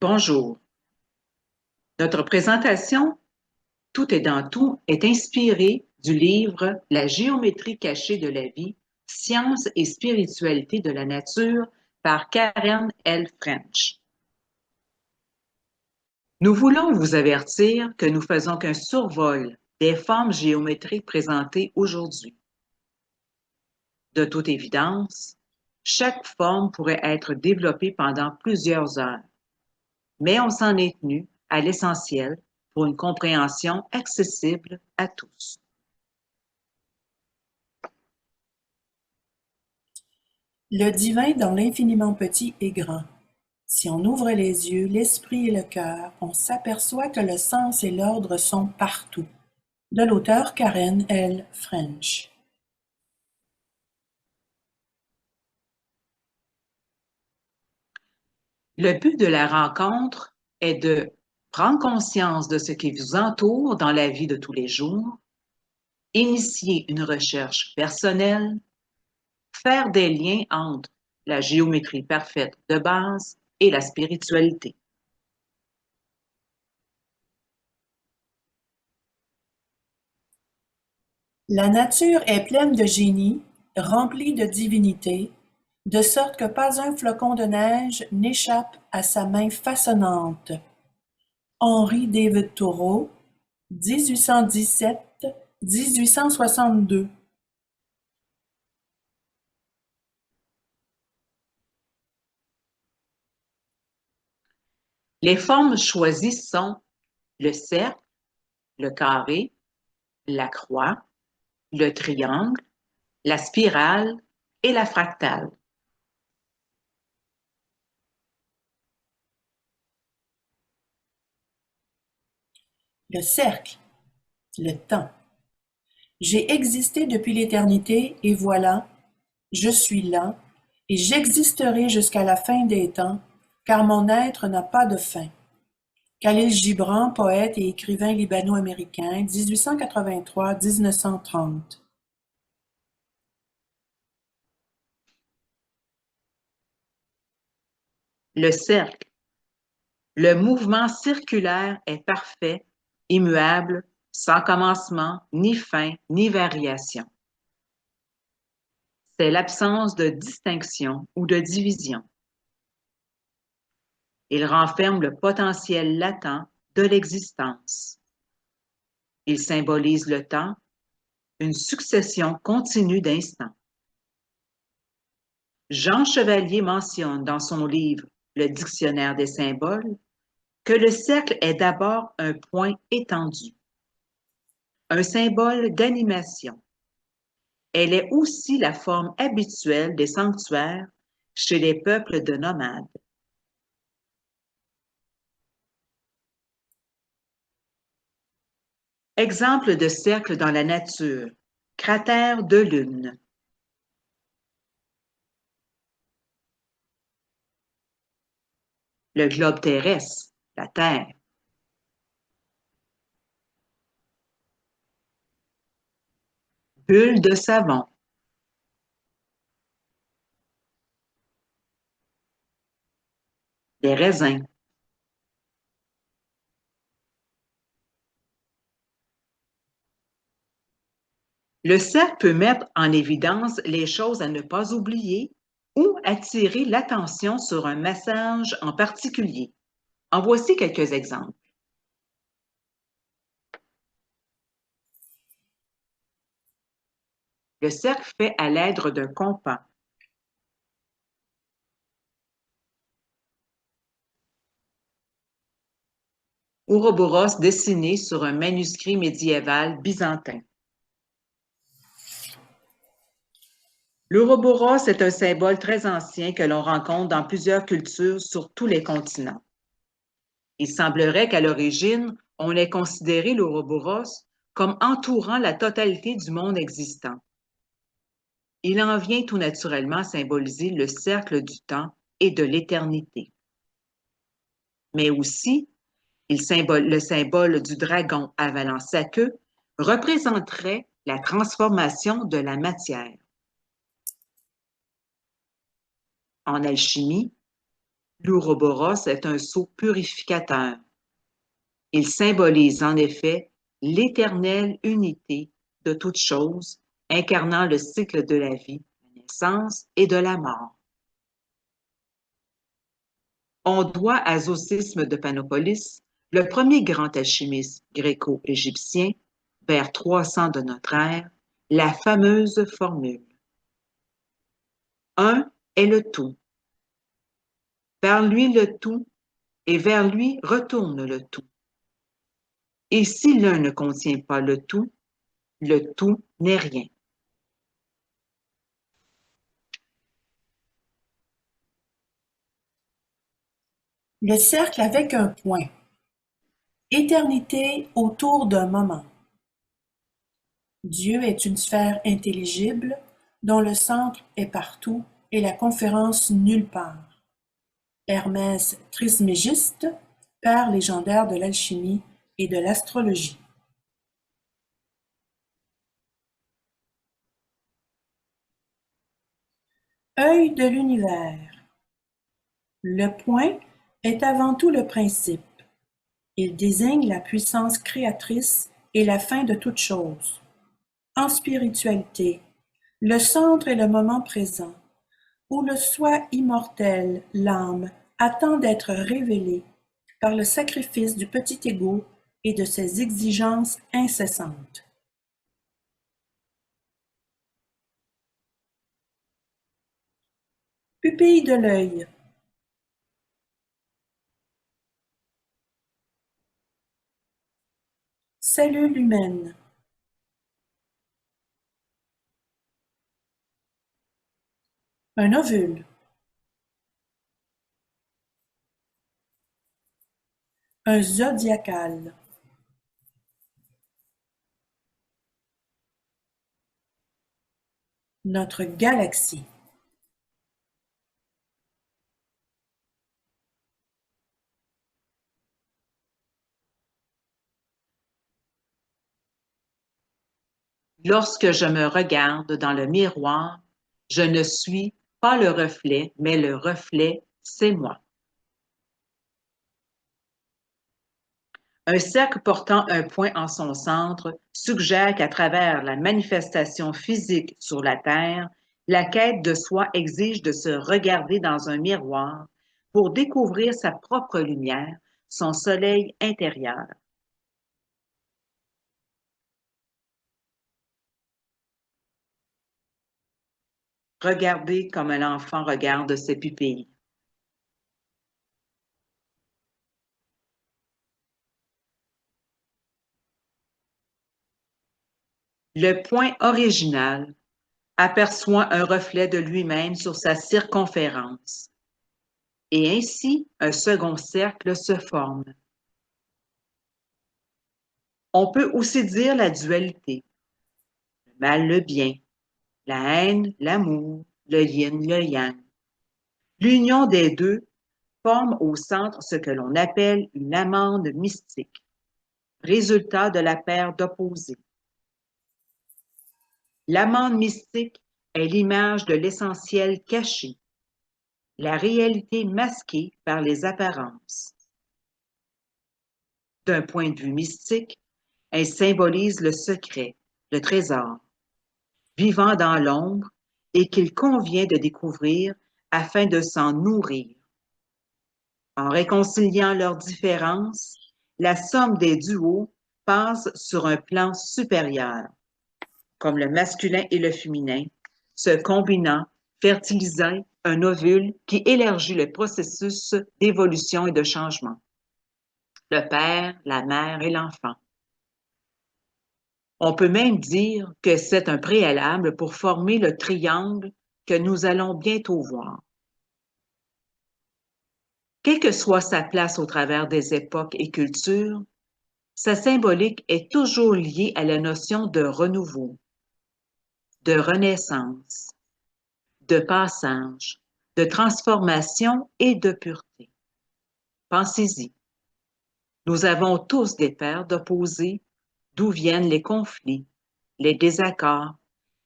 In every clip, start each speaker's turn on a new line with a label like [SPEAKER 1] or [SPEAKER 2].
[SPEAKER 1] Bonjour. Notre présentation Tout est dans tout est inspirée du livre La géométrie cachée de la vie, sciences et spiritualité de la nature par Karen L. French. Nous voulons vous avertir que nous faisons qu'un survol des formes géométriques présentées aujourd'hui. De toute évidence, chaque forme pourrait être développée pendant plusieurs heures, mais on s'en est tenu à l'essentiel pour une compréhension accessible à tous.
[SPEAKER 2] Le divin dans l'infiniment petit et grand. Si on ouvre les yeux, l'esprit et le cœur, on s'aperçoit que le sens et l'ordre sont partout. De l'auteur Karen L. French.
[SPEAKER 1] Le but de la rencontre est de prendre conscience de ce qui vous entoure dans la vie de tous les jours, initier une recherche personnelle, faire des liens entre la géométrie parfaite de base et la spiritualité.
[SPEAKER 2] La nature est pleine de génie, remplie de divinité, de sorte que pas un flocon de neige n'échappe à sa main façonnante. Henri David Thoreau, 1817-1862.
[SPEAKER 1] Les formes choisies sont le cercle, le carré, la croix, le triangle, la spirale et la fractale.
[SPEAKER 2] Le cercle, le temps. J'ai existé depuis l'éternité, et voilà, je suis là, et j'existerai jusqu'à la fin des temps, car mon être n'a pas de fin. Khalil Gibran, poète et écrivain libano-américain, 1883-1930.
[SPEAKER 1] Le cercle. Le mouvement circulaire est parfait, immuable, sans commencement, ni fin, ni variation. C'est l'absence de distinction ou de division. Il renferme le potentiel latent de l'existence. Il symbolise le temps, une succession continue d'instants. Jean Chevalier mentionne dans son livre Le Dictionnaire des symboles que le cercle est d'abord un point étendu, un symbole d'animation. Elle est aussi la forme habituelle des sanctuaires chez les peuples de nomades. Exemple de cercle dans la nature. Cratère de lune. Le globe terrestre, la Terre. Bulle de savon. Des raisins. Le cercle peut mettre en évidence les choses à ne pas oublier ou attirer l'attention sur un message en particulier. En voici quelques exemples. Le cercle fait à l'aide d'un compas. Ouroboros dessiné sur un manuscrit médiéval byzantin. L'Ouroboros est un symbole très ancien que l'on rencontre dans plusieurs cultures sur tous les continents. Il semblerait qu'à l'origine, on ait considéré l'Ouroboros comme entourant la totalité du monde existant. Il en vient tout naturellement symboliser le cercle du temps et de l'éternité. Mais aussi, le symbole du dragon avalant sa queue représenterait la transformation de la matière. En alchimie, L'Ouroboros est un sceau purificateur. Il symbolise en effet l'éternelle unité de toutes choses, incarnant le cycle de la vie, la naissance et de la mort. On doit à Zosime de Panopolis, le premier grand alchimiste gréco-égyptien, vers 300 de notre ère, la fameuse formule. Un est le tout. Vers lui le tout, et vers lui retourne le tout. Et si l'un ne contient pas le tout n'est rien.
[SPEAKER 2] Le cercle avec un point. Éternité autour d'un moment. Dieu est une sphère intelligible dont le centre est partout et la conférence nulle part. Hermès Trismégiste, père légendaire de l'alchimie et de l'astrologie. Œil de l'univers. Le point est avant tout le principe. Il désigne la puissance créatrice et la fin de toute chose. En spiritualité, le centre est le moment présent, où le soi immortel, l'âme, attend d'être révélé par le sacrifice du petit ego et de ses exigences incessantes. Pupille de l'œil. Cellule humaine. Un ovule. Un zodiacal. Notre galaxie.
[SPEAKER 1] Lorsque je me regarde dans le miroir, je ne suis pas le reflet, mais le reflet, c'est moi. Un cercle portant un point en son centre suggère qu'à travers la manifestation physique sur la Terre, la quête de soi exige de se regarder dans un miroir pour découvrir sa propre lumière, son soleil intérieur. Regardez comme un enfant regarde ses pupilles. Le point original aperçoit un reflet de lui-même sur sa circonférence. Et ainsi, un second cercle se forme. On peut aussi dire la dualité, le mal, le bien, la haine, l'amour, le yin, le yang. L'union des deux forme au centre ce que l'on appelle une amande mystique, résultat de la paire d'opposés. L'amande mystique est l'image de l'essentiel caché, la réalité masquée par les apparences. D'un point de vue mystique, elle symbolise le secret, le trésor, vivant dans l'ombre et qu'il convient de découvrir afin de s'en nourrir. En réconciliant leurs différences, la somme des duos passe sur un plan supérieur, comme le masculin et le féminin, se combinant, fertilisant un ovule qui élargit le processus d'évolution et de changement. Le père, la mère et l'enfant. On peut même dire que c'est un préalable pour former le triangle que nous allons bientôt voir. Quelle que soit sa place au travers des époques et cultures, sa symbolique est toujours liée à la notion de renouveau, de renaissance, de passage, de transformation et de pureté. Pensez-y. Nous avons tous des paires d'opposés d'où viennent les conflits, les désaccords,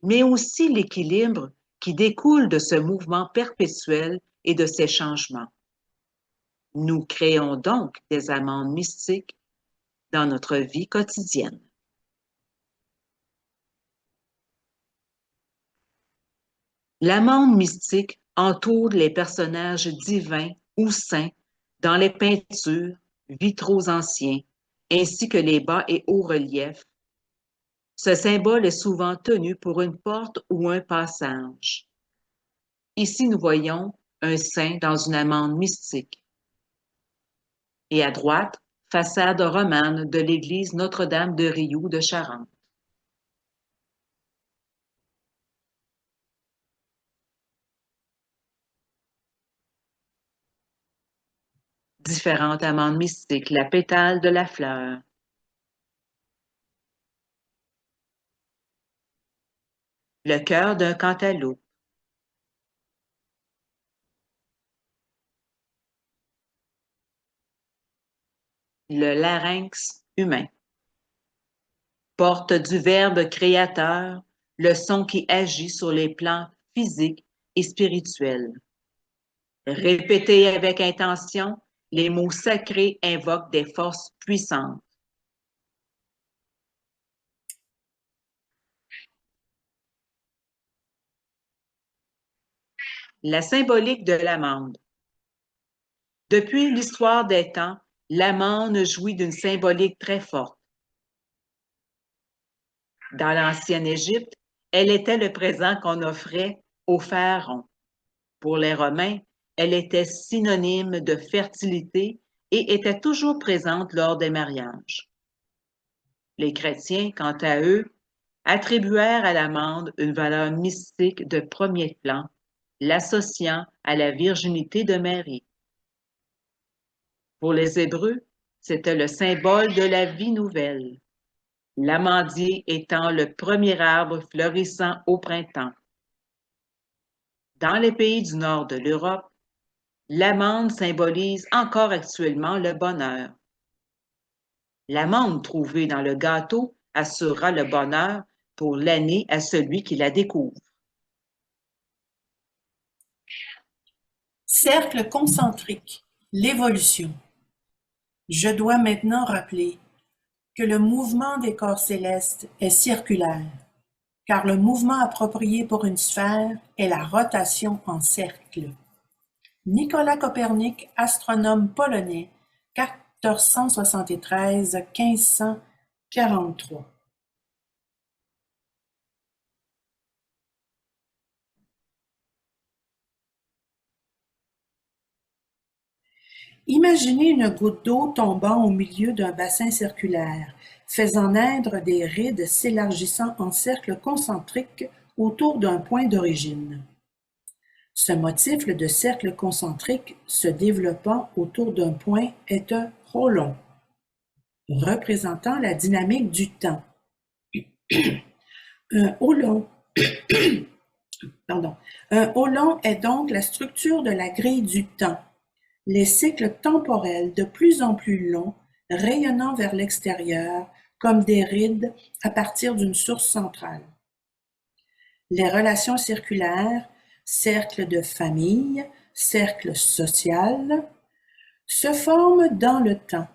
[SPEAKER 1] mais aussi l'équilibre qui découle de ce mouvement perpétuel et de ces changements. Nous créons donc des amandes mystiques dans notre vie quotidienne. L'amande mystique entoure les personnages divins ou saints dans les peintures, vitraux anciens, ainsi que les bas et hauts reliefs. Ce symbole est souvent tenu pour une porte ou un passage. Ici, nous voyons un saint dans une amande mystique. Et à droite, façade romane de l'église Notre-Dame de Rioux de Charente. Différentes amandes mystiques, la pétale de la fleur. Le cœur d'un cantaloupe. Le larynx humain. Porte du Verbe créateur, le son qui agit sur les plans physiques et spirituels. Répétés avec intention, les mots sacrés invoquent des forces puissantes. La symbolique de l'amande. Depuis l'histoire des temps, l'amande jouit d'une symbolique très forte. Dans l'ancienne Égypte, elle était le présent qu'on offrait au pharaon. Pour les Romains, elle était synonyme de fertilité et était toujours présente lors des mariages. Les chrétiens, quant à eux, attribuèrent à l'amande une valeur mystique de premier plan, l'associant à la virginité de Marie. Pour les Hébreux, c'était le symbole de la vie nouvelle, l'amandier étant le premier arbre fleurissant au printemps. Dans les pays du nord de l'Europe, l'amande symbolise encore actuellement le bonheur. L'amande trouvée dans le gâteau assurera le bonheur pour l'année à celui qui la découvre.
[SPEAKER 2] Cercle concentrique, l'évolution. Je dois maintenant rappeler que le mouvement des corps célestes est circulaire, car le mouvement approprié pour une sphère est la rotation en cercle. Nicolas Copernic, astronome polonais, 1473-1543. Imaginez une goutte d'eau tombant au milieu d'un bassin circulaire, faisant naître des rides s'élargissant en cercle concentrique autour d'un point d'origine. Ce motif de cercle concentrique se développant autour d'un point est un holon, représentant la dynamique du temps. Un holon est donc la structure de la grille du temps, les cycles temporels de plus en plus longs, rayonnant vers l'extérieur comme des rides à partir d'une source centrale. Les relations circulaires, cercle de famille, cercle social, se forment dans le temps.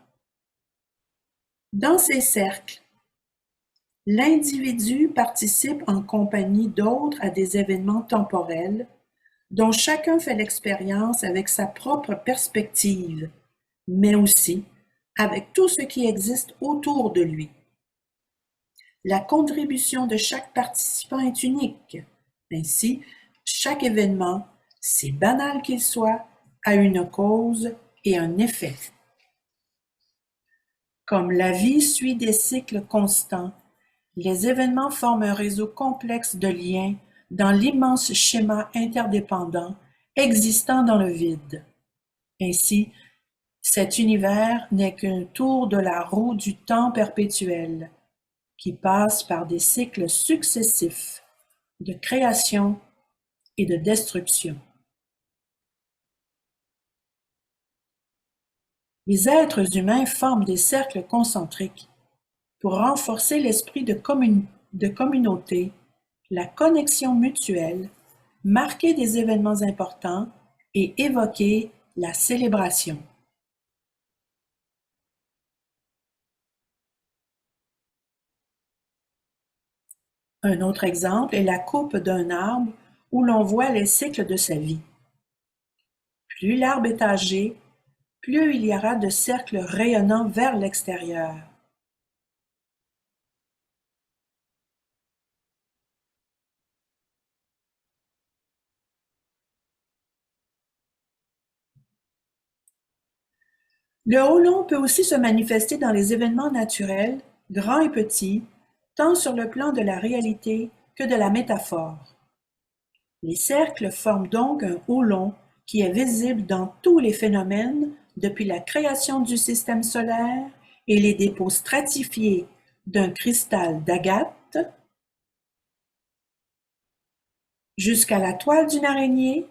[SPEAKER 2] Dans ces cercles, l'individu participe en compagnie d'autres à des événements temporels dont chacun fait l'expérience avec sa propre perspective, mais aussi avec tout ce qui existe autour de lui. La contribution de chaque participant est unique. Ainsi, chaque événement, si banal qu'il soit, a une cause et un effet. Comme la vie suit des cycles constants, les événements forment un réseau complexe de liens dans l'immense schéma interdépendant existant dans le vide. Ainsi, cet univers n'est qu'un tour de la roue du temps perpétuel, qui passe par des cycles successifs de création et de destruction. Les êtres humains forment des cercles concentriques pour renforcer l'esprit de communauté, la connexion mutuelle, marquer des événements importants et évoquer la célébration. Un autre exemple est la coupe d'un arbre où l'on voit les cycles de sa vie. Plus l'arbre est âgé, plus il y aura de cercles rayonnant vers l'extérieur. Le holon peut aussi se manifester dans les événements naturels, grands et petits, tant sur le plan de la réalité que de la métaphore. Les cercles forment donc un holon qui est visible dans tous les phénomènes depuis la création du système solaire et les dépôts stratifiés d'un cristal d'agate jusqu'à la toile d'une araignée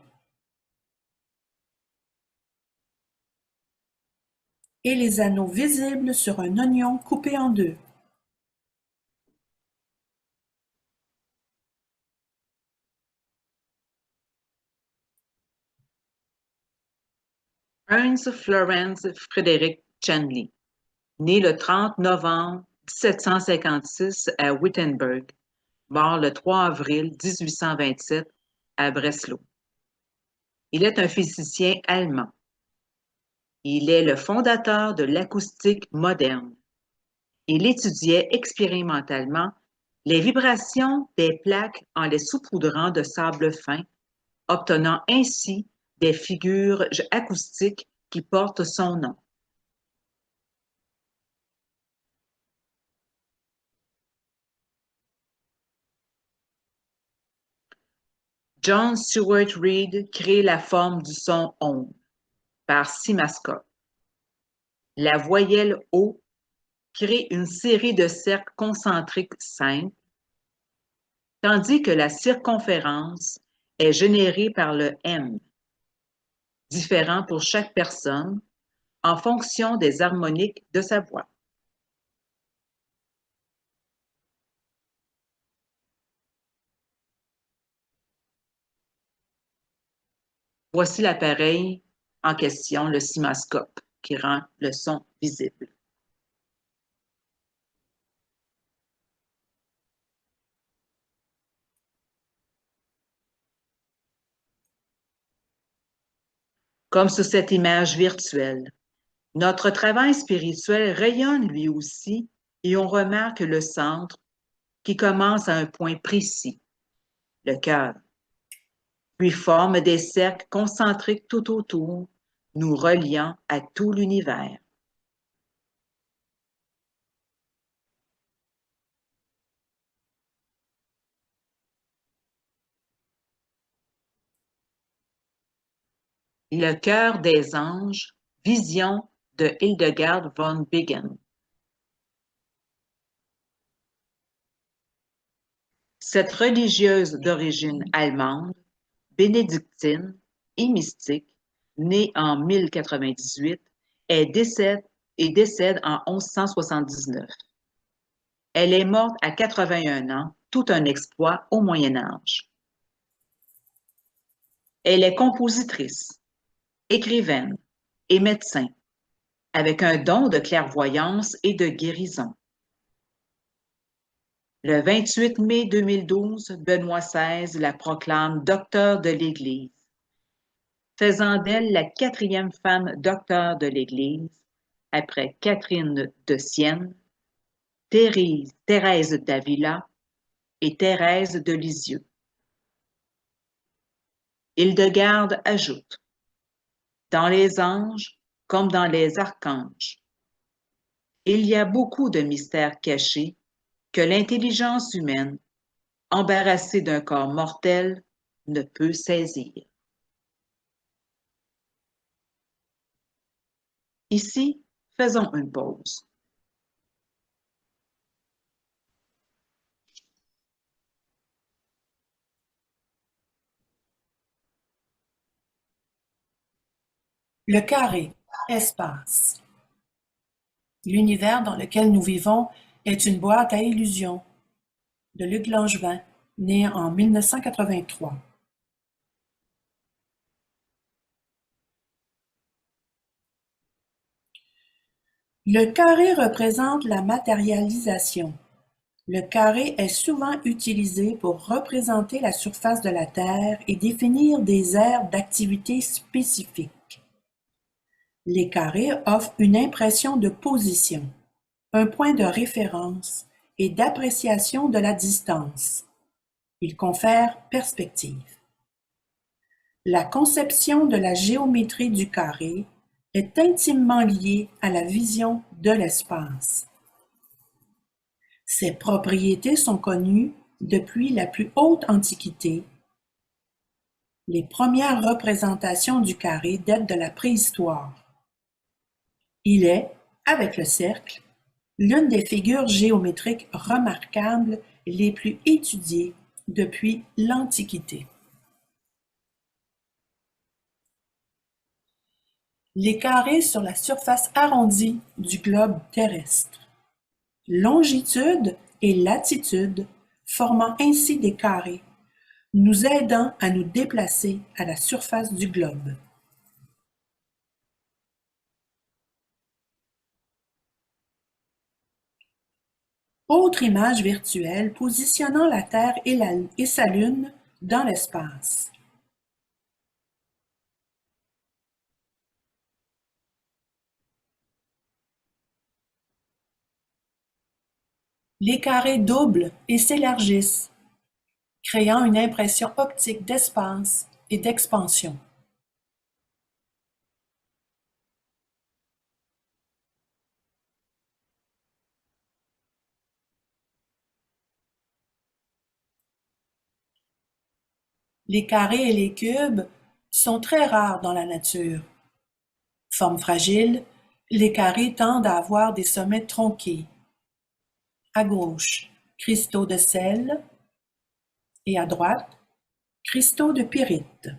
[SPEAKER 2] et les anneaux visibles sur un oignon coupé en deux.
[SPEAKER 1] Ernst Florence Frederick Chanley, né le 30 novembre 1756 à Wittenberg, mort le 3 avril 1827 à Breslau. Il est un physicien allemand. Il est le fondateur de l'acoustique moderne. Il étudiait expérimentalement les vibrations des plaques en les saupoudrant de sable fin, obtenant ainsi des figures acoustiques qui portent son nom. John Stuart Reid crée la forme du son OM par cimascope. La voyelle O crée une série de cercles concentriques simples, tandis que la circonférence est générée par le M, différent pour chaque personne en fonction des harmoniques de sa voix. Voici l'appareil en question, le cimascope, qui rend le son visible. Comme sur cette image virtuelle, notre travail spirituel rayonne lui aussi et on remarque le centre qui commence à un point précis, le cœur, puis forme des cercles concentriques tout autour, nous reliant à tout l'univers. Le cœur des anges, vision de Hildegard von Bingen. Cette religieuse d'origine allemande, bénédictine et mystique, née en 1098, décède en 1179. Elle est morte à 81 ans, tout un exploit au Moyen Âge. Elle est compositrice, écrivaine et médecin, avec un don de clairvoyance et de guérison. Le 28 mai 2012, Benoît XVI la proclame docteur de l'Église, faisant d'elle la 4e femme docteur de l'Église, après Catherine de Sienne, Thérèse d'Avila et Thérèse de Lisieux. Hildegarde ajoute: dans les anges comme dans les archanges, il y a beaucoup de mystères cachés que l'intelligence humaine, embarrassée d'un corps mortel, ne peut saisir. Ici, faisons une pause.
[SPEAKER 2] Le carré, espace. L'univers dans lequel nous vivons est une boîte à illusions. De Luc Langevin, né en 1983. Le carré représente la matérialisation. Le carré est souvent utilisé pour représenter la surface de la Terre et définir des aires d'activité spécifiques. Les carrés offrent une impression de position, un point de référence et d'appréciation de la distance. Ils confèrent perspective. La conception de la géométrie du carré est intimement liée à la vision de l'espace. Ses propriétés sont connues depuis la plus haute Antiquité. Les premières représentations du carré datent de la préhistoire. Il est, avec le cercle, l'une des figures géométriques remarquables les plus étudiées depuis l'Antiquité. Les carrés sur la surface arrondie du globe terrestre. Longitude et latitude formant ainsi des carrés, nous aidant à nous déplacer à la surface du globe. Autre image virtuelle positionnant la Terre et sa Lune dans l'espace. Les carrés doublent et s'élargissent, créant une impression optique d'espace et d'expansion. Les carrés et les cubes sont très rares dans la nature. Forme fragile, les carrés tendent à avoir des sommets tronqués. À gauche, cristaux de sel et à droite, cristaux de pyrite.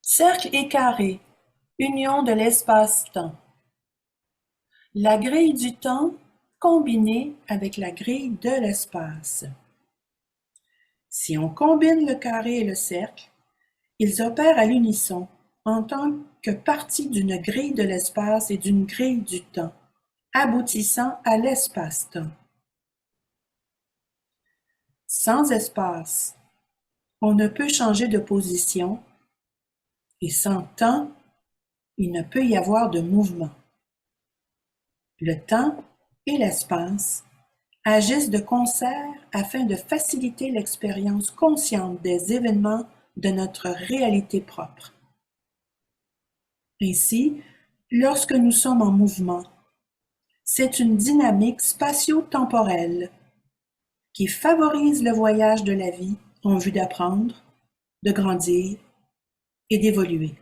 [SPEAKER 2] Cercle et carré, union de l'espace-temps. La grille du temps combinée avec la grille de l'espace. Si on combine le carré et le cercle, ils opèrent à l'unisson en tant que partie d'une grille de l'espace et d'une grille du temps, aboutissant à l'espace-temps. Sans espace, on ne peut changer de position et sans temps, il ne peut y avoir de mouvement. Le temps et l'espace agissent de concert afin de faciliter l'expérience consciente des événements de notre réalité propre. Ainsi, lorsque nous sommes en mouvement, c'est une dynamique spatio-temporelle qui favorise le voyage de la vie en vue d'apprendre, de grandir et d'évoluer.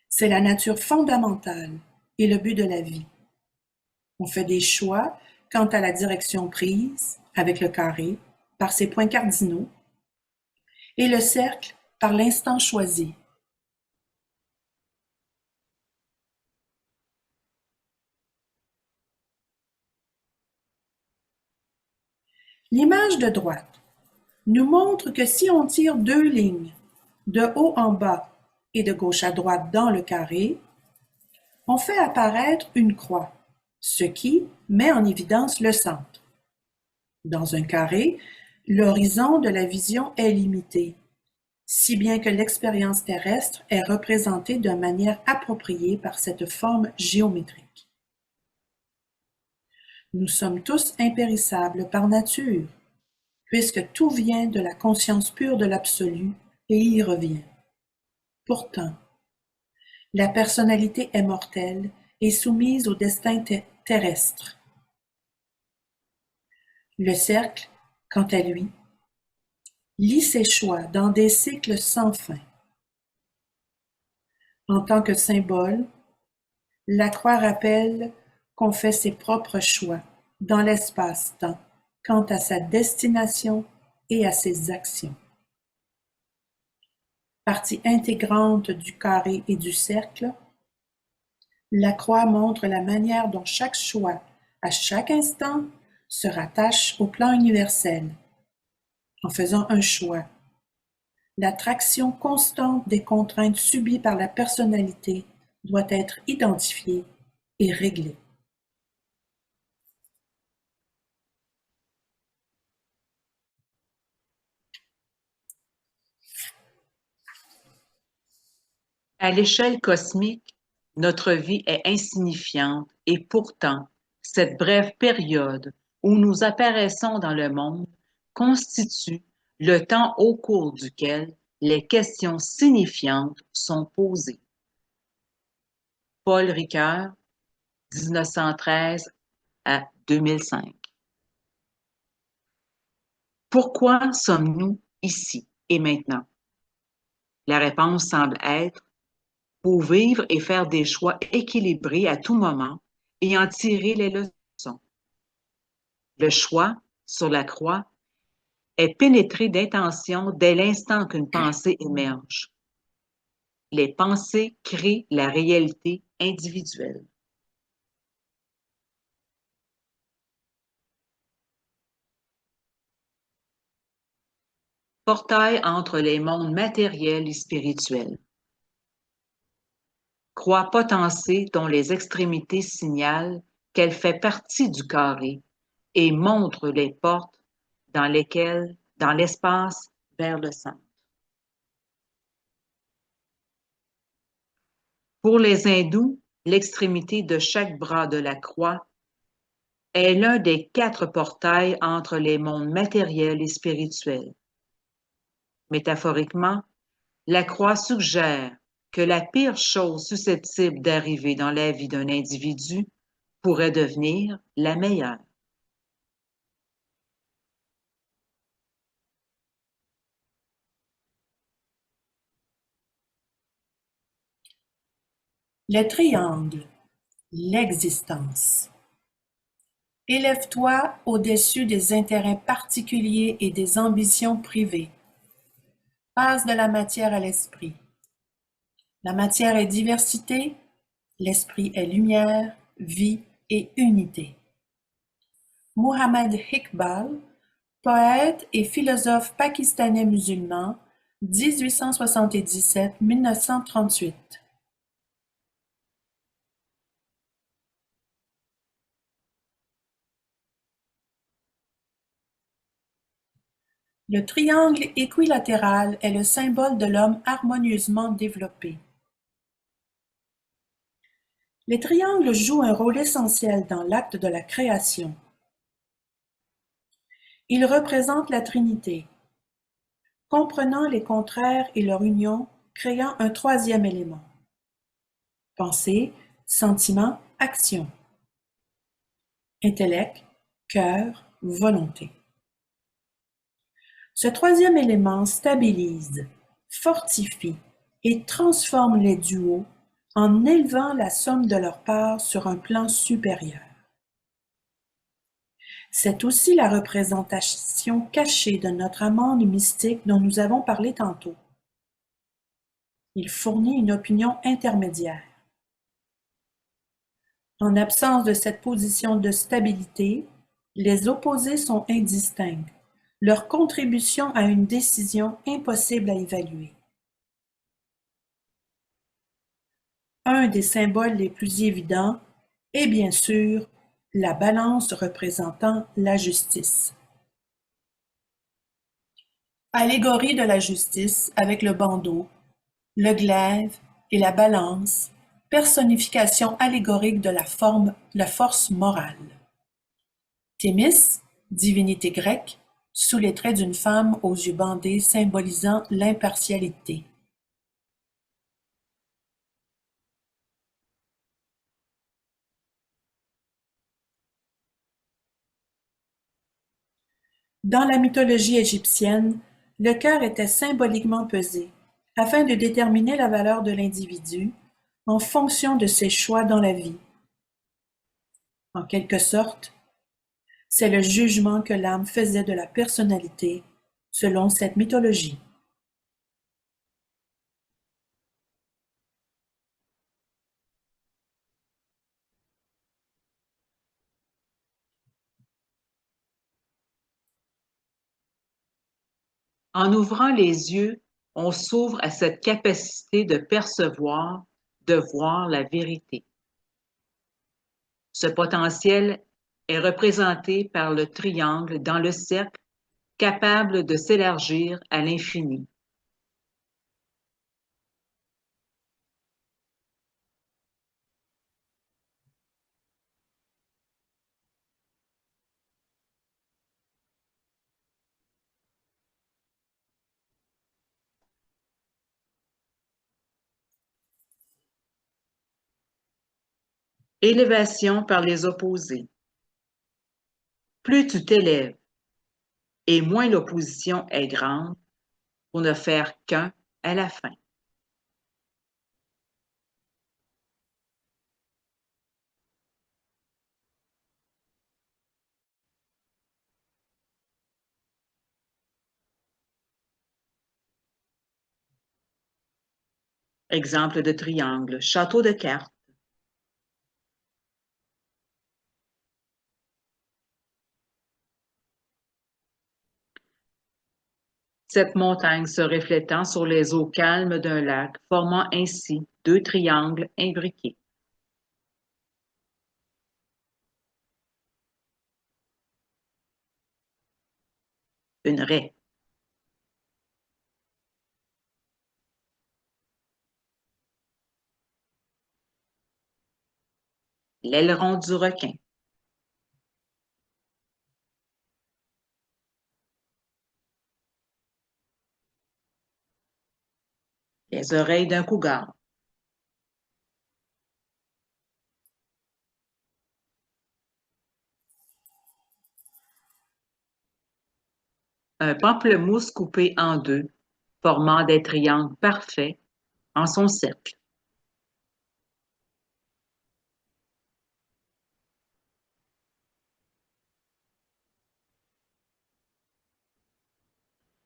[SPEAKER 2] C'est la nature fondamentale et le but de la vie. On fait des choix quant à la direction prise avec le carré par ses points cardinaux et le cercle par l'instant choisi. L'image de droite nous montre que si on tire deux lignes de haut en bas et de gauche à droite dans le carré, on fait apparaître une croix, ce qui met en évidence le centre. Dans un carré, l'horizon de la vision est limité, si bien que l'expérience terrestre est représentée de manière appropriée par cette forme géométrique. Nous sommes tous impérissables par nature, puisque tout vient de la conscience pure de l'absolu et y revient. Pourtant, la personnalité est mortelle et soumise au destin terrestre. Le cercle, quant à lui, lie ses choix dans des cycles sans fin. En tant que symbole, la croix rappelle qu'on fait ses propres choix dans l'espace-temps quant à sa destination et à ses actions. Partie intégrante du carré et du cercle, la croix montre la manière dont chaque choix, à chaque instant, se rattache au plan universel, en faisant un choix. L'attraction constante des contraintes subies par la personnalité doit être identifiée et réglée.
[SPEAKER 1] À l'échelle cosmique, notre vie est insignifiante et pourtant, cette brève période où nous apparaissons dans le monde constitue le temps au cours duquel les questions signifiantes sont posées. Paul Ricoeur, 1913 à 2005. Pourquoi sommes-nous ici et maintenant? La réponse semble être pour vivre et faire des choix équilibrés à tout moment et en tirer les leçons. Le choix, sur la croix, est pénétré d'intention dès l'instant qu'une pensée émerge. Les pensées créent la réalité individuelle. Portail entre les mondes matériels et spirituels. Croix potentielle dont les extrémités signalent qu'elle fait partie du carré et montre les portes dans l'espace vers le centre. Pour les hindous, l'extrémité de chaque bras de la croix est l'un des 4 portails entre les mondes matériels et spirituels. Métaphoriquement, la croix suggère que la pire chose susceptible d'arriver dans la vie d'un individu pourrait devenir la meilleure.
[SPEAKER 2] Les triangles, l'existence. Élève-toi au-dessus des intérêts particuliers et des ambitions privées. Passe de la matière à l'esprit. La matière est diversité, l'esprit est lumière, vie et unité. Muhammad Iqbal, poète et philosophe pakistanais musulman, 1877-1938. Le triangle équilatéral est le symbole de l'homme harmonieusement développé. Les triangles jouent un rôle essentiel dans l'acte de la création. Ils représentent la Trinité, comprenant les contraires et leur union, créant un troisième élément. Pensée, sentiment, action. Intellect, cœur, volonté. Ce troisième élément stabilise, fortifie et transforme les duos en élevant la somme de leurs parts sur un plan supérieur. C'est aussi la représentation cachée de notre amande mystique dont nous avons parlé tantôt. Il fournit une opinion intermédiaire. En absence de cette position de stabilité, les opposés sont indistincts, leur contribution à une décision impossible à évaluer. Un des symboles les plus évidents est bien sûr la balance représentant la justice. Allégorie de la justice avec le bandeau, le glaive et la balance, personnification allégorique de la force morale. Thémis, divinité grecque, sous les traits d'une femme aux yeux bandés symbolisant l'impartialité. Dans la mythologie égyptienne, le cœur était symboliquement pesé, afin de déterminer la valeur de l'individu en fonction de ses choix dans la vie. En quelque sorte, c'est le jugement que l'âme faisait de la personnalité, selon cette mythologie.
[SPEAKER 1] En ouvrant les yeux, on s'ouvre à cette capacité de percevoir, de voir la vérité. Ce potentiel est représenté par le triangle dans le cercle, capable de s'élargir à l'infini. Élévation par les opposés. Plus tu t'élèves et moins l'opposition est grande pour ne faire qu'un à la fin. Exemple de triangle, château de cartes. Cette montagne se reflétant sur les eaux calmes d'un lac, formant ainsi deux triangles imbriqués. Une raie. L'aileron du requin. Les oreilles d'un cougar. Un pamplemousse coupé en deux, formant des triangles parfaits en son cercle.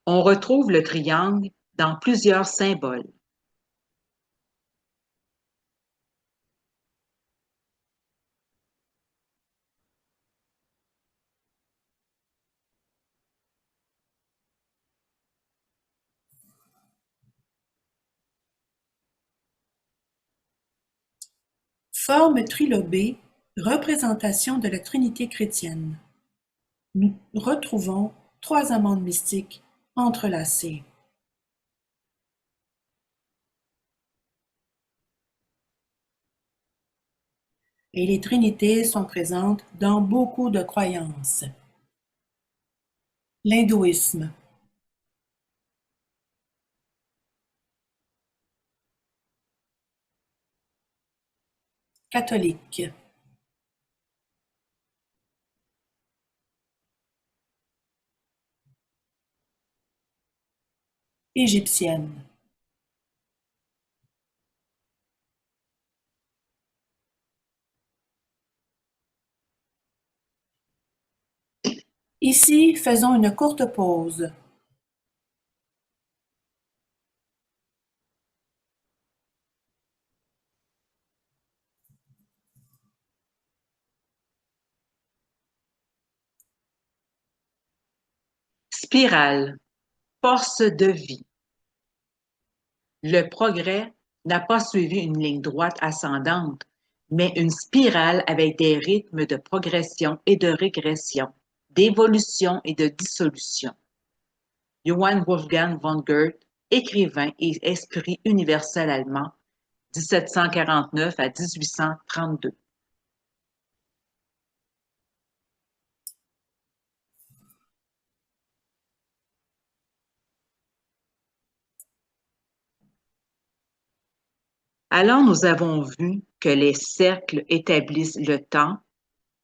[SPEAKER 1] On retrouve le triangle dans plusieurs symboles.
[SPEAKER 2] Forme trilobée, représentation de la Trinité chrétienne. Nous retrouvons trois amandes mystiques entrelacées. Et les trinités sont présentes dans beaucoup de croyances. L'hindouisme. Catholique. Égyptienne. Ici, faisons une courte pause.
[SPEAKER 1] Spirale, force de vie. Le progrès n'a pas suivi une ligne droite ascendante, mais une spirale avec des rythmes de progression et de régression, d'évolution et de dissolution. Johann Wolfgang von Goethe, écrivain et esprit universel allemand, 1749 à 1832. Alors nous avons vu que les cercles établissent le temps,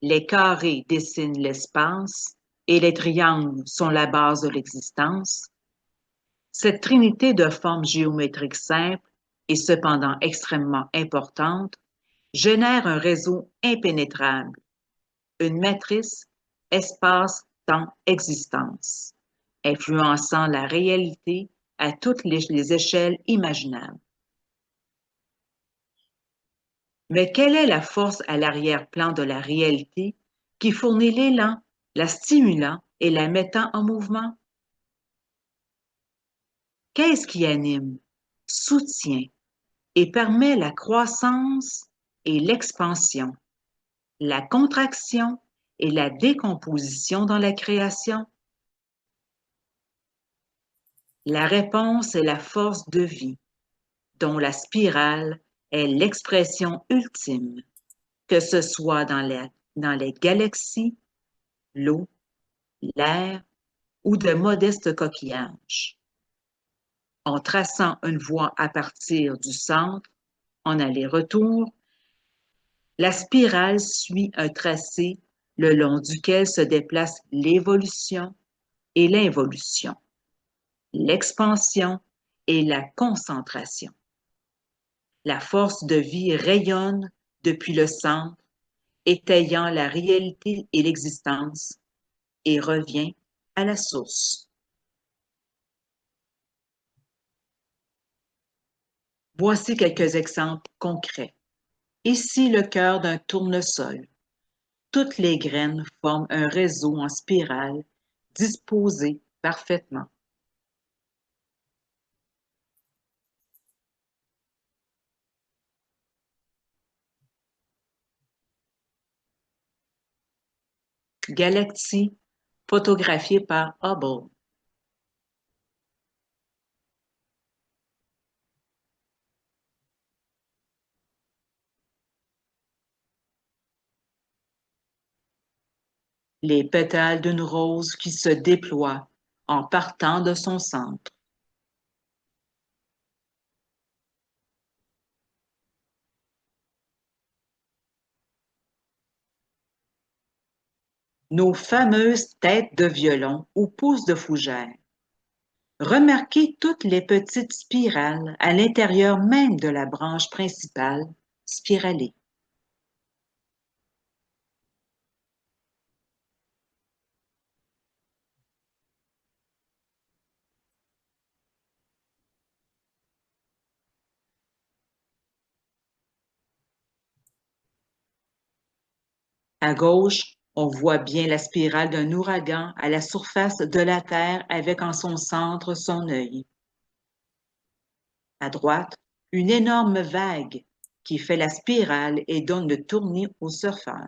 [SPEAKER 1] les carrés dessinent l'espace et les triangles sont la base de l'existence. Cette trinité de formes géométriques simples et cependant extrêmement importantes génère un réseau impénétrable, une matrice espace-temps-existence, influençant la réalité à toutes les échelles imaginables. Mais quelle est la force à l'arrière-plan de la réalité qui fournit l'élan, la stimulant et la mettant en mouvement? Qu'est-ce qui anime, soutient et permet la croissance et l'expansion, la contraction et la décomposition dans la création? La réponse est la force de vie, dont la spirale est l'expression ultime, que ce soit dans les galaxies, l'eau, l'air ou de modestes coquillages. En traçant une voie à partir du centre, en aller-retour, la spirale suit un tracé le long duquel se déplacent l'évolution et l'involution, l'expansion et la concentration. La force de vie rayonne depuis le centre, étayant la réalité et l'existence, et revient à la source. Voici quelques exemples concrets. Ici, le cœur d'un tournesol. Toutes les graines forment un réseau en spirale disposé parfaitement. Galaxie photographiée par Hubble. Les pétales d'une rose qui se déploie en partant de son centre. Nos fameuses têtes de violon ou pousses de fougère. Remarquez toutes les petites spirales à l'intérieur même de la branche principale, spiralée. À gauche, on voit bien la spirale d'un ouragan à la surface de la Terre avec en son centre son œil. À droite, une énorme vague qui fait la spirale et donne le tournis au surfeur.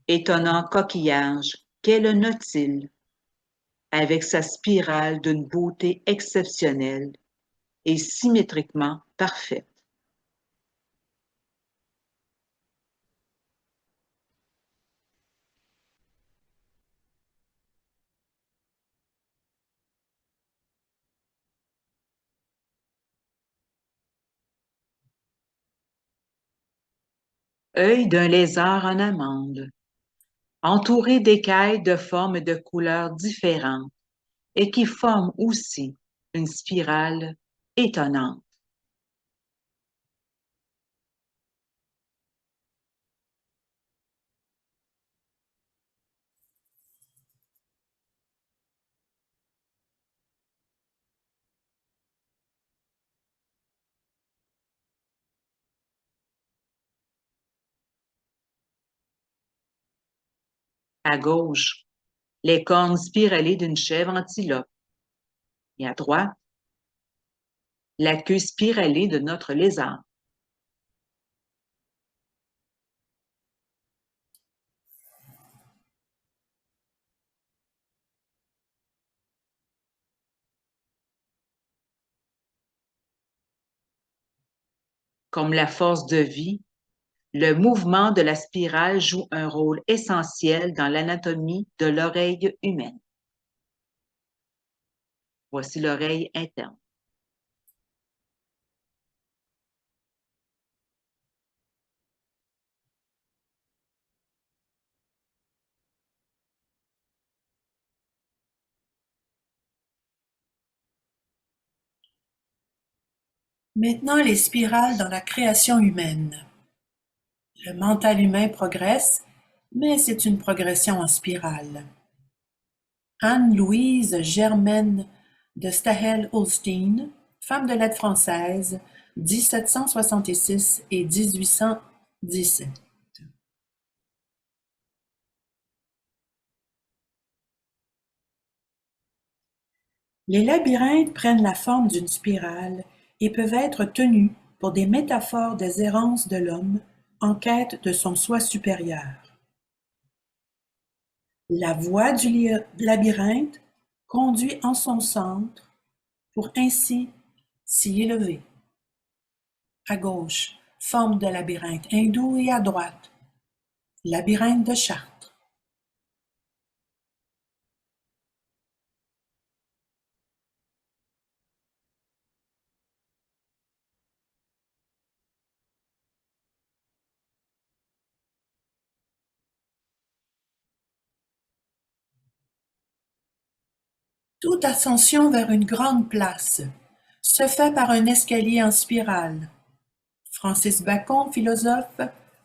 [SPEAKER 1] Étonnant coquillage qu'est le nautile, avec sa spirale d'une beauté exceptionnelle et symétriquement parfaite. Œil d'un lézard en amande, entouré d'écailles de formes et de couleurs différentes et qui forment aussi une spirale étonnante. À gauche, les cornes spiralées d'une chèvre antilope et à droite, la queue spiralée de notre lézard. Comme la force de vie, le mouvement de la spirale joue un rôle essentiel dans l'anatomie de l'oreille humaine. Voici l'oreille interne.
[SPEAKER 2] Maintenant, les spirales dans la création humaine. Le mental humain progresse, mais c'est une progression en spirale. Anne-Louise Germaine de Stahel-Holstein, femme de lettres française, 1766 et 1817. Les labyrinthes prennent la forme d'une spirale et peuvent être tenus pour des métaphores des errances de l'homme en quête de son soi supérieur. La voie du labyrinthe conduit en son centre pour ainsi s'y élever. À gauche, forme de labyrinthe hindou et à droite, labyrinthe de Chartres. Toute ascension vers une grande place se fait par un escalier en spirale. Francis Bacon, philosophe,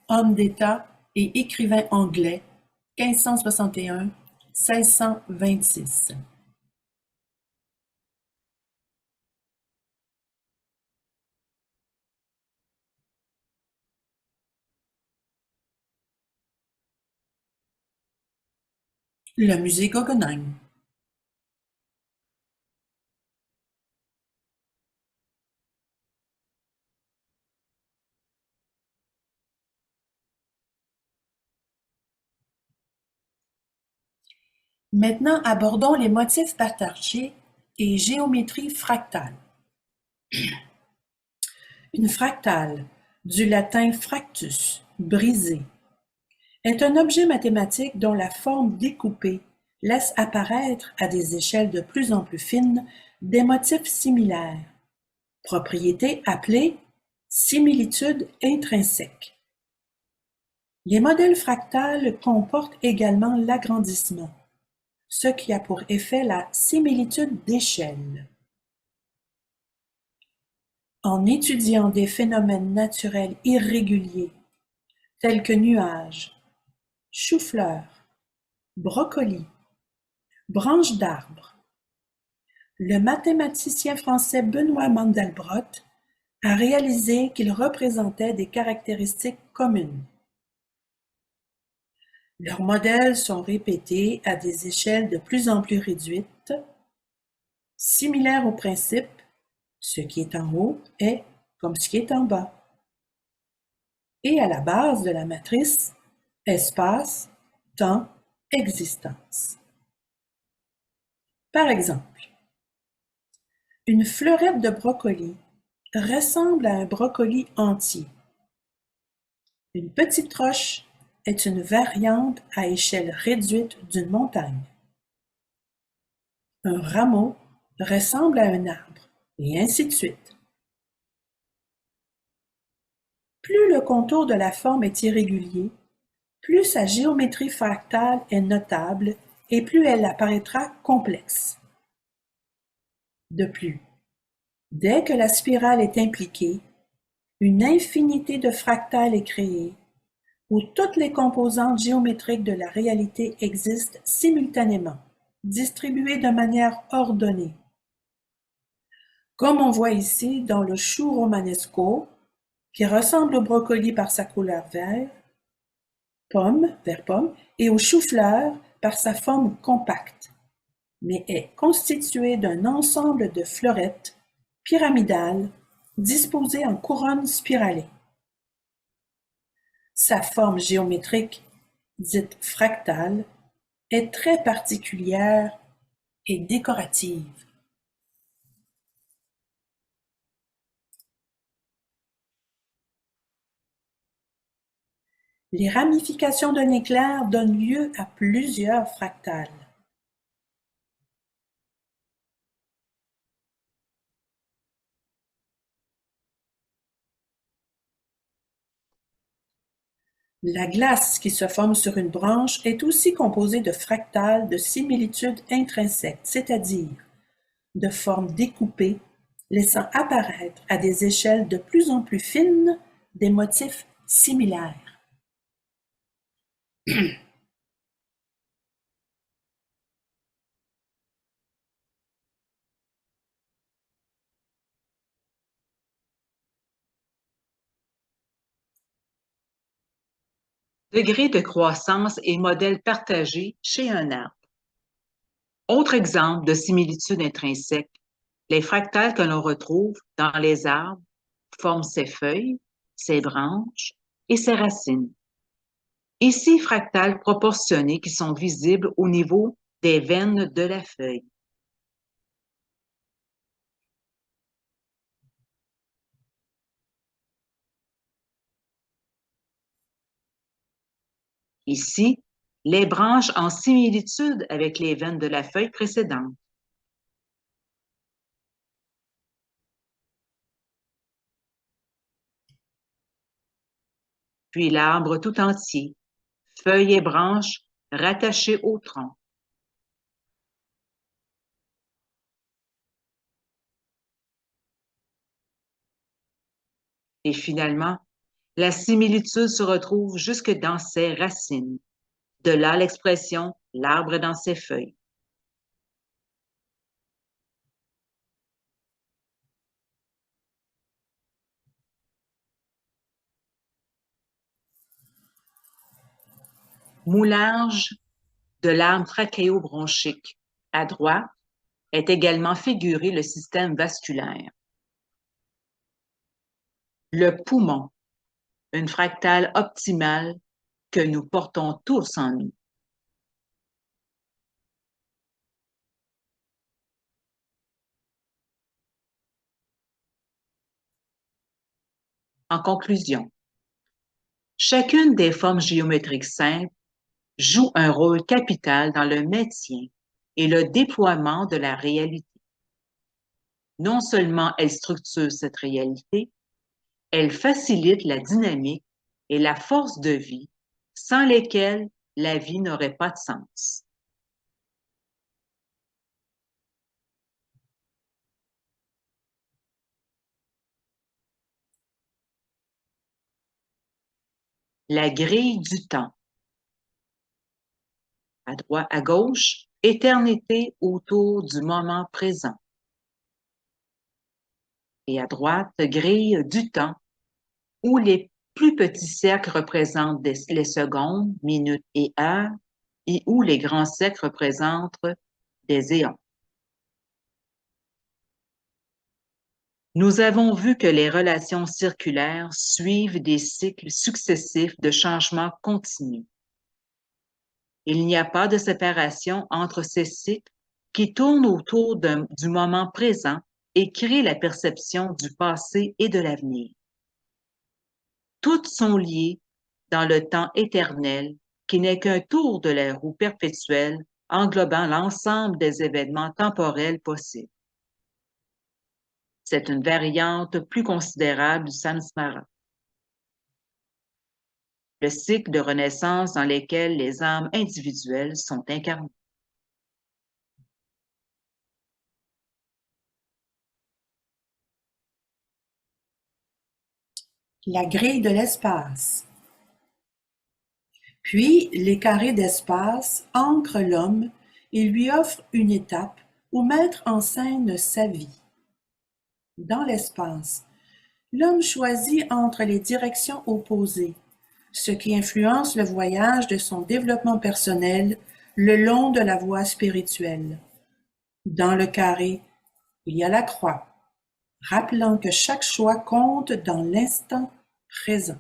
[SPEAKER 2] homme d'État et écrivain anglais, 1561-1626. Le musée Guggenheim. Maintenant, abordons les motifs partagés et géométrie fractale. Une fractale, du latin fractus, brisé, est un objet mathématique dont la forme découpée laisse apparaître, à des échelles de plus en plus fines, des motifs similaires, propriété appelée similitude intrinsèque. Les modèles fractales comportent également l'agrandissement, ce qui a pour effet la similitude d'échelle. En étudiant des phénomènes naturels irréguliers, tels que nuages, choux-fleurs, brocolis, branches d'arbres, le mathématicien français Benoît Mandelbrot a réalisé qu'ils représentaient des caractéristiques communes. Leurs modèles sont répétés à des échelles de plus en plus réduites, similaires au principe « ce qui est en haut est comme ce qui est en bas » et à la base de la matrice espace, temps, existence. Par exemple, une fleurette de brocoli ressemble à un brocoli entier. Une petite roche est une variante à échelle réduite d'une montagne. Un rameau ressemble à un arbre, et ainsi de suite. Plus le contour de la forme est irrégulier, plus sa géométrie fractale est notable et plus elle apparaîtra complexe. De plus, dès que la spirale est impliquée, une infinité de fractales est créée, où toutes les composantes géométriques de la réalité existent simultanément, distribuées de manière ordonnée. Comme on voit ici dans le chou romanesco, qui ressemble au brocoli par sa couleur vert pomme, et au chou-fleur par sa forme compacte, mais est constitué d'un ensemble de fleurettes pyramidales disposées en couronne spiralée. Sa forme géométrique, dite fractale, est très particulière et décorative. Les ramifications d'un éclair donnent lieu à plusieurs fractales. La glace qui se forme sur une branche est aussi composée de fractales de similitude intrinsèque, c'est-à-dire de formes découpées, laissant apparaître à des échelles de plus en plus fines des motifs similaires.
[SPEAKER 1] degré de croissance et modèle partagé chez un arbre. Autre exemple de similitude intrinsèque, les fractales que l'on retrouve dans les arbres forment ses feuilles, ses branches et ses racines. Ici, fractales proportionnées qui sont visibles au niveau des veines de la feuille. Ici, les branches en similitude avec les veines de la feuille précédente. Puis l'arbre tout entier, feuilles et branches rattachées au tronc. Et finalement, la similitude se retrouve jusque dans ses racines. De là l'expression « l'arbre dans ses feuilles ». Moulage de l'arbre trachéobronchique. À droite est également figuré le système vasculaire. Le poumon, une fractale optimale que nous portons tous en nous. En conclusion, chacune des formes géométriques simples joue un rôle capital dans le maintien et le déploiement de la réalité. Non seulement elle structure cette réalité, elle facilite la dynamique et la force de vie, sans lesquelles la vie n'aurait pas de sens. La grille du temps. À droite, à gauche, éternité autour du moment présent. Et à droite, grille du temps, où les plus petits cercles représentent les secondes, minutes et heures, et où les grands cercles représentent des éons. Nous avons vu que les relations circulaires suivent des cycles successifs de changement continu. Il n'y a pas de séparation entre ces cycles qui tournent autour du moment présent et créent la perception du passé et de l'avenir. Toutes sont liées dans le temps éternel qui n'est qu'un tour de la roue perpétuelle englobant l'ensemble des événements temporels possibles. C'est une variante plus considérable du samsara. Le cycle de renaissance dans lequel les âmes individuelles sont incarnées.
[SPEAKER 2] La grille de l'espace. Puis les carrés d'espace ancrent l'homme et lui offrent une étape où mettre en scène sa vie. Dans l'espace, l'homme choisit entre les directions opposées, ce qui influence le voyage de son développement personnel le long de la voie spirituelle. Dans le carré, il y a la croix, rappelant que chaque choix compte dans l'instant présent.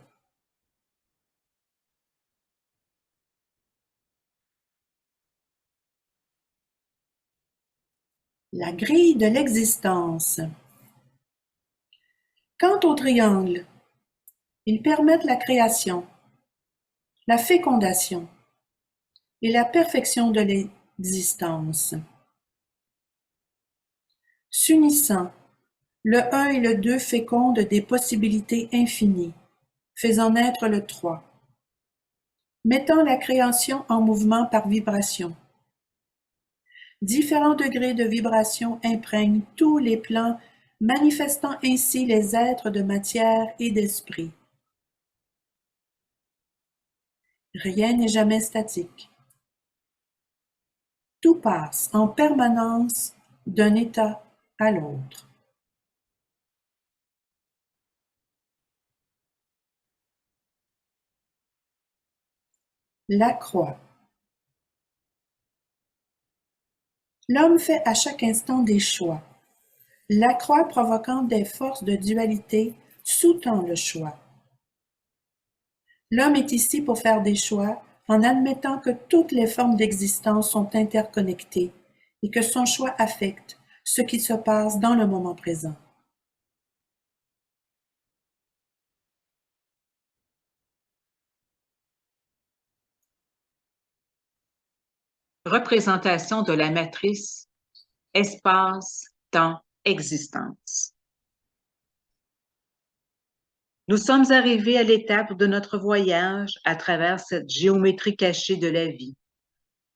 [SPEAKER 2] La grille de l'existence. Quant aux triangles, ils permettent la création, la fécondation et la perfection de l'existence. S'unissant, le 1 et le 2 fécondent des possibilités infinies, faisant naître le 3, mettant la création en mouvement par vibration. Différents degrés de vibration imprègnent tous les plans, manifestant ainsi les êtres de matière et d'esprit. Rien n'est jamais statique. Tout passe en permanence d'un état à l'autre. La croix. L'homme fait à chaque instant des choix. La croix provoquant des forces de dualité sous-tend le choix. L'homme est ici pour faire des choix en admettant que toutes les formes d'existence sont interconnectées et que son choix affecte ce qui se passe dans le moment présent.
[SPEAKER 1] Représentation de la matrice espace, temps, existence. Nous sommes arrivés à l'étape de notre voyage à travers cette géométrie cachée de la vie,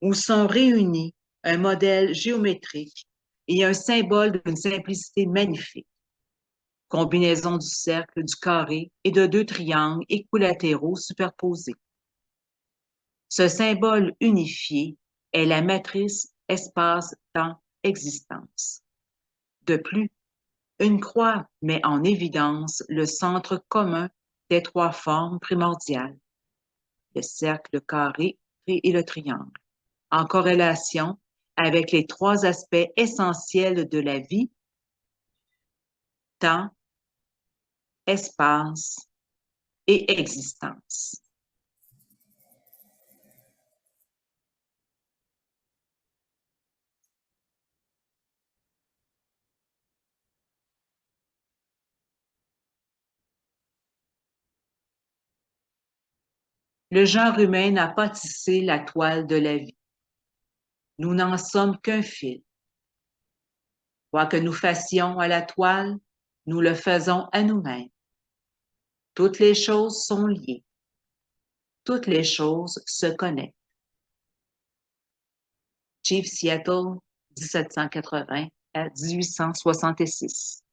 [SPEAKER 1] où sont réunis un modèle géométrique et un symbole d'une simplicité magnifique. Combinaison du cercle, du carré et de deux triangles équilatéraux superposés. Ce symbole unifié est la matrice espace-temps-existence. De plus, une croix met en évidence le centre commun des trois formes primordiales, le cercle, le carré et le triangle, en corrélation avec les trois aspects essentiels de la vie, temps, espace et existence. Le genre humain n'a pas tissé la toile de la vie. Nous n'en sommes qu'un fil. Quoi que nous fassions à la toile, nous le faisons à nous-mêmes. Toutes les choses sont liées. Toutes les choses se connectent. Chief Seattle, 1780 à 1866.